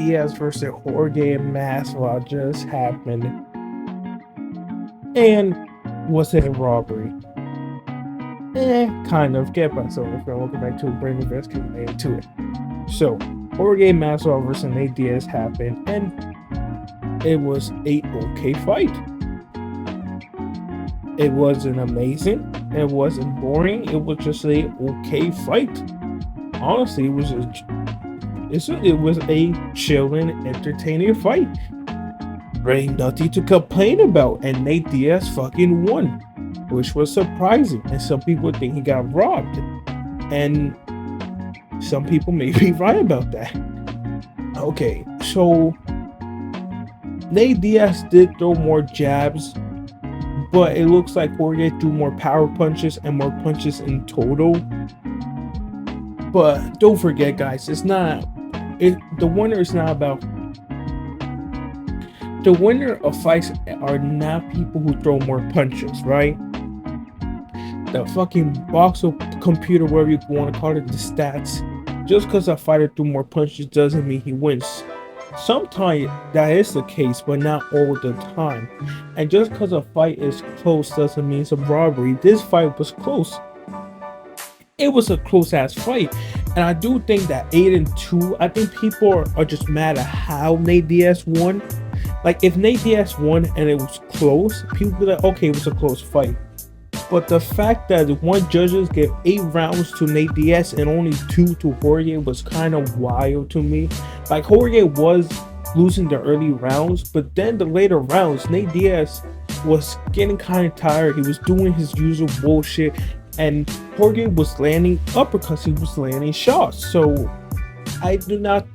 Diaz versus Jorge Masvidal just happened, and was it a robbery? Kind of. Get myself. Welcome back to a brand new rescue into it. So, Jorge Masvidal versus Nate Diaz happened, and it was a okay fight. It wasn't amazing. It wasn't boring. It was just a okay fight. Honestly, it was a chilling, entertaining fight. There ain't nothing to complain about, and Nate Diaz fucking won, which was surprising. And some people think he got robbed, and some people may be right about that. Okay, so Nate Diaz did throw more jabs, but it looks like Jorge threw more power punches and more punches in total. But don't forget, guys, the winner is not about. The winner of fights are not people who throw more punches, right? The fucking box of computer, whatever you want to call it, the stats. Just because a fighter threw more punches doesn't mean he wins. Sometimes that is the case, but not all the time. And just because a fight is close doesn't mean it's a robbery. This fight was close. It was a close ass fight. And I do think that 8-2, I think people are just mad at how Nate Diaz won. Like, if Nate Diaz won and it was close, people be like, okay, it was a close fight. But the fact that one judges gave 8 rounds to Nate Diaz and only 2 to Jorge was kind of wild to me. Like, Jorge was losing the early rounds, but then the later rounds, Nate Diaz was getting kind of tired. He was doing his usual bullshit, and Jorge was landing uppercuts. He was landing shots. So I don't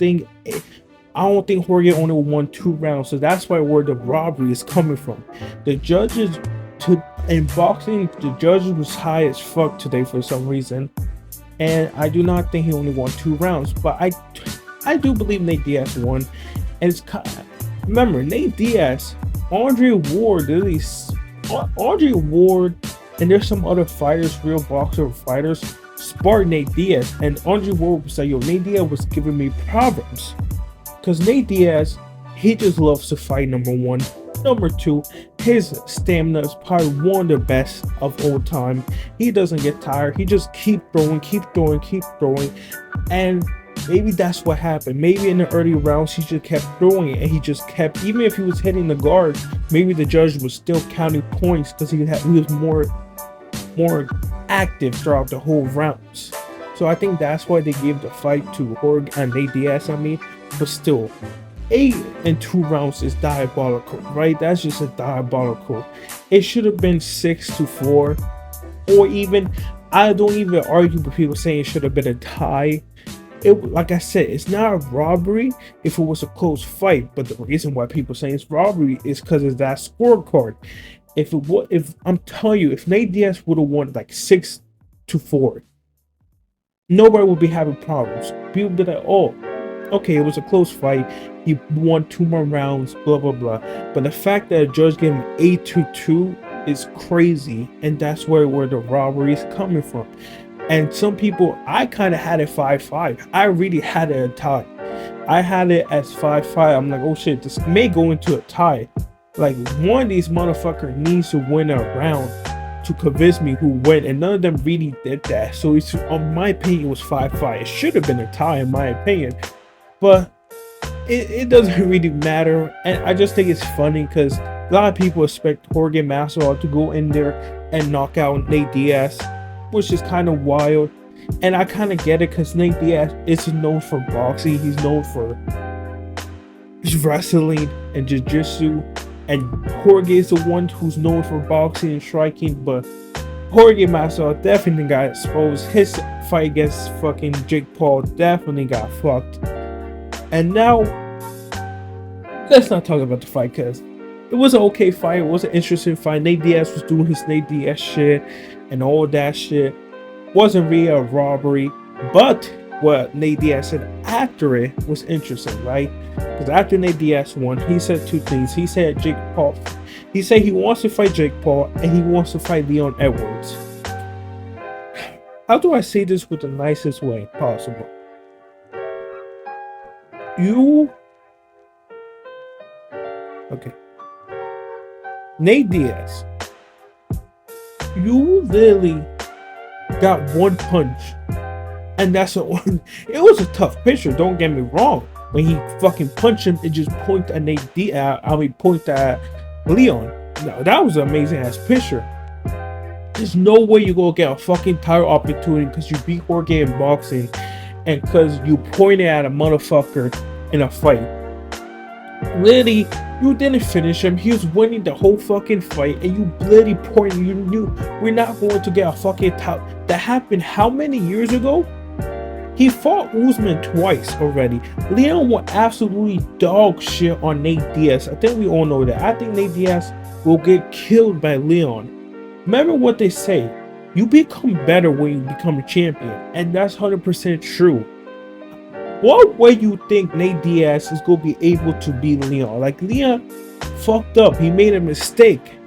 think Jorge only won 2 rounds. So that's where the robbery is coming from. The judges in boxing, the judges was high as fuck today for some reason, and I do not think he only won 2 rounds. But I do believe Nate Diaz won, and remember, Nate Diaz, Andre Ward, and there's some other fighters, real boxer fighters, sparred Nate Diaz, and Andre Ward was like, yo, Nate Diaz was giving me problems. Because Nate Diaz, he just loves to fight, number one. Number two, his stamina is probably one of the best of all time. He doesn't get tired. He just keep throwing. And maybe that's what happened. Maybe in the early rounds, he just kept throwing it. And he just kept, even if he was hitting the guard, maybe the judge was still counting points because he was more active throughout the whole rounds. So I think that's why they gave the fight to Jorge and Nate Diaz, but still, 8-2 rounds is diabolical, right? That's just a diabolical. It should have been 6-4, or even, I don't even argue with people saying it should have been a tie. Like I said, it's not a robbery if it was a close fight, but the reason why people say it's robbery is because of that scorecard. If I'm telling you, if Nate Diaz would have won like 6-4, nobody would be having problems. People would be like, oh, okay, it was a close fight. He won 2 more rounds, blah, blah, blah. But the fact that a judge gave him 8-2 is crazy. And that's where the robbery is coming from. And some people, I kind of had it 5-5. I really had it a tie. I had it as 5-5. I'm like, oh shit, this may go into a tie. Like, one of these motherfuckers needs to win a round to convince me who won, and none of them really did that. So it's, on my opinion, it was 5-5. It should have been a tie in my opinion. But it doesn't really matter, and I just think it's funny because a lot of people expect Jorge Masvidal to go in there and knock out Nate Diaz, which is kind of wild. And I kind of get it because Nate Diaz is known for boxing. He's known for wrestling and jiu-jitsu, and Jorge is the one who's known for boxing and striking. But Jorge Masvidal definitely got exposed. His fight against fucking Jake Paul definitely got fucked. And now, let's not talk about the fight because it was an okay fight. It was an interesting fight. Nate Diaz was doing his Nate Diaz shit and all that shit. Wasn't really a robbery. But what Nate Diaz said after it was interesting, right? Because after Nate Diaz won, he said 2 things. He said Jake Paul. He said he wants to fight Jake Paul and he wants to fight Leon Edwards. How do I say this with the nicest way possible? You Okay. Nate Diaz, you literally got one punch, and that's a. It was a tough picture. Don't get me wrong. When he fucking punched him, it just pointed at Nate Diaz. Point at Leon. No, that was an amazing ass picture. There's no way you gonna get a fucking title opportunity because you beat Jorge in boxing, and because you pointed at a motherfucker in a fight. Literally, you didn't finish him. He was winning the whole fucking fight, and you literally pointed. You knew we're not going to get a fucking title. That happened how many years ago? He fought Usman twice already. Leon will absolutely dog shit on Nate Diaz. I think we all know that. I think Nate Diaz will get killed by Leon. Remember what they say. You become better when you become a champion. And that's 100% true. What way you think Nate Diaz is going to be able to beat Leon? Like, Leon fucked up. He made a mistake.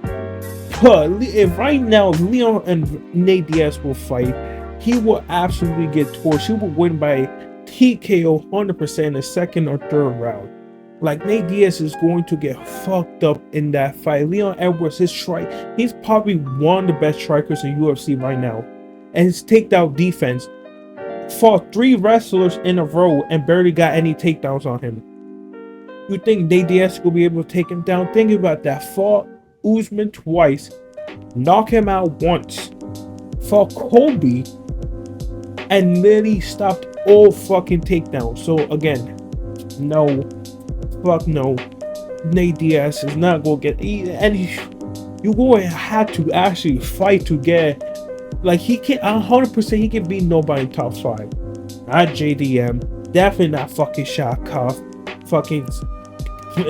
But if right now, if Leon and Nate Diaz will fight, he will absolutely get torched. He will win by TKO 100% in the second or third round. Like, Nate Diaz is going to get fucked up in that fight. Leon Edwards, his strike, he's probably one of the best strikers in UFC right now. And his takedown defense, fought 3 wrestlers in a row and barely got any takedowns on him. You think Nate Diaz will be able to take him down? Think about that. Fought Usman twice, knock him out once, fought Colby, and literally stopped all fucking takedowns. So again, no, fuck no. Nate Diaz is not gonna get, and you going to have to actually fight to get. Like, he can't 100%. He can beat nobody in top 5. Not JDM. Definitely not fucking Shakov. Fucking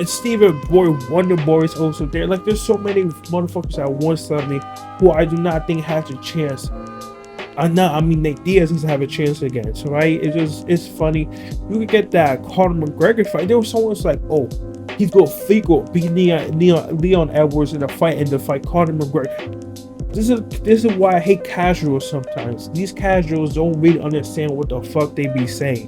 Steven Boy, Wonder Boy is also there. Like, there's so many motherfuckers at 170 who I do not think has a chance. Nate Diaz doesn't have a chance against, right? It's funny. You could get that Conor McGregor fight. There was someone who's like, oh, he's going to beat Leon Edwards in a fight and to fight Conor McGregor. This is why I hate casuals sometimes. These casuals don't really understand what the fuck they be saying.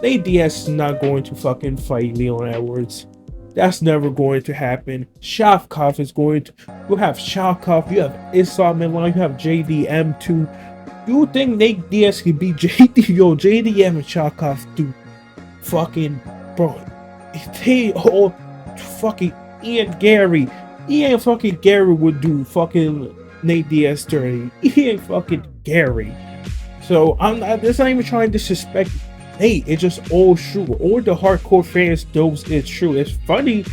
Nate Diaz is not going to fucking fight Leon Edwards. That's never going to happen. Shavkov is going to. You have Shavkov, you have Islam Milan, you have JDM too. You think Nate Diaz can beat JD? Yo, JDM and Shavkov do fucking, bro. They all fucking Ian Gary. Ian fucking Gary would do fucking Nate Diaz dirty. Ian fucking Gary. So I'm not. This not even trying to disrespect Nate. It's just all true. All the hardcore fans knows it's true. It's funny,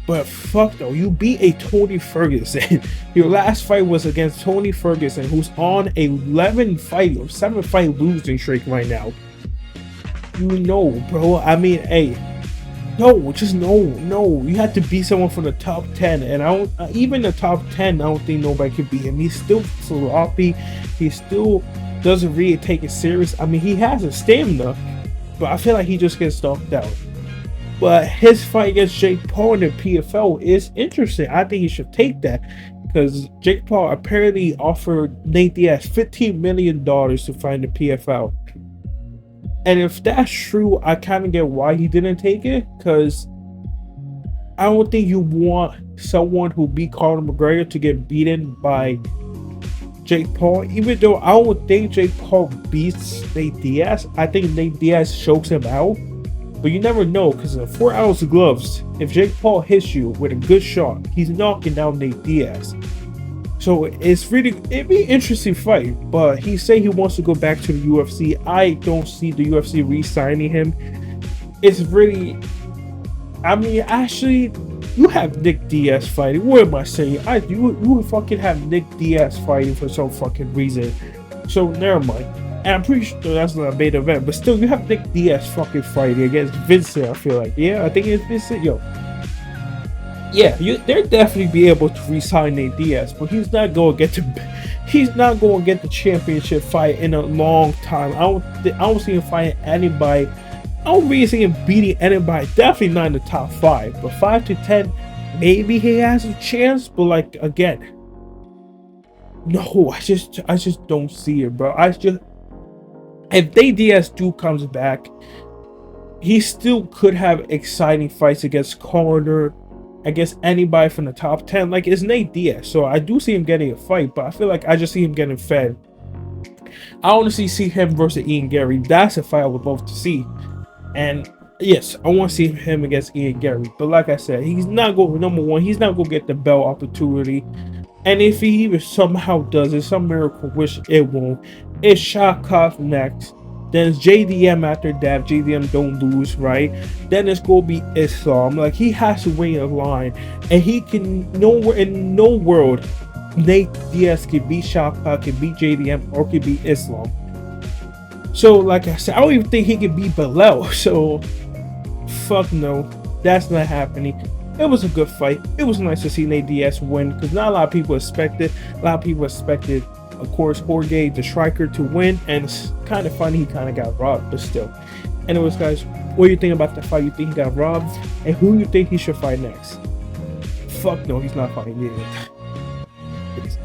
but fuck though. You beat a Tony Ferguson. Your last fight was against Tony Ferguson, who's on a 7 fight losing streak right now. You know, bro. I mean, hey. No, just no. You have to beat someone from the top 10, and I don't. Even the top 10, I don't think nobody can beat him. He's still sloppy. He still doesn't really take it serious. I mean, he has a stamina, but I feel like he just gets knocked out. But his fight against Jake Paul in the PFL is interesting. I think he should take that because Jake Paul apparently offered Nate Diaz $15 million to fight in the PFL. And if that's true, I kind of get why he didn't take it, because I don't think you want someone who beat Conor McGregor to get beaten by Jake Paul. Even though I don't think Jake Paul beats Nate Diaz, I think Nate Diaz chokes him out. But you never know, because in 4 ounce gloves, if Jake Paul hits you with a good shot, he's knocking down Nate Diaz. So it'd be an interesting fight, but he said he wants to go back to the UFC. I don't see the UFC re-signing him. It's really, I mean, actually, you have Nick Diaz fighting. What am I saying? You fucking have Nick Diaz fighting for some fucking reason. So never mind. And I'm pretty sure that's not a main event, but still, you have Nick Diaz fucking fighting against Vincent. I feel like, yeah, I think it's Vincent. Yo. Yeah, they'll definitely be able to re-sign Nate Diaz, but he's not going to get the championship fight in a long time. I don't see him fighting anybody. I don't really see him beating anybody. Definitely not in the top 5, but 5 to 10, maybe he has a chance. But like again, no, I just don't see it, bro. If Nate Diaz comes back, he still could have exciting fights against Conor, against anybody from the top 10. Like, it's Nate Diaz, so I do see him getting a fight, but I feel like I just see him getting fed. I honestly see him versus Ian Gary. That's a fight I would love to see. And yes, I want to see him against Ian Gary. But like I said, he's not going, number one, he's not going to get the belt opportunity. And if he even somehow does it, some miracle, which it won't, it's Shakov next. Then it's JDM after that. JDM don't lose, right? Then it's going to be Islam. Like, he has to win a line. And he can, nowhere in no world, Nate Diaz can beat Shakov, can beat JDM, or can beat Islam. So, like I said, I don't even think he can beat Bilal. So, fuck no. That's not happening. It was a good fight. It was nice to see Nate Diaz win, because not a lot of people expected. A lot of people expected, of course, Jorge, the striker, to win. And it's kind of funny he kind of got robbed, but still. Anyways, guys, what do you think about the fight? You think he got robbed? And who you think he should fight next? Fuck no, he's not fighting either. Peace.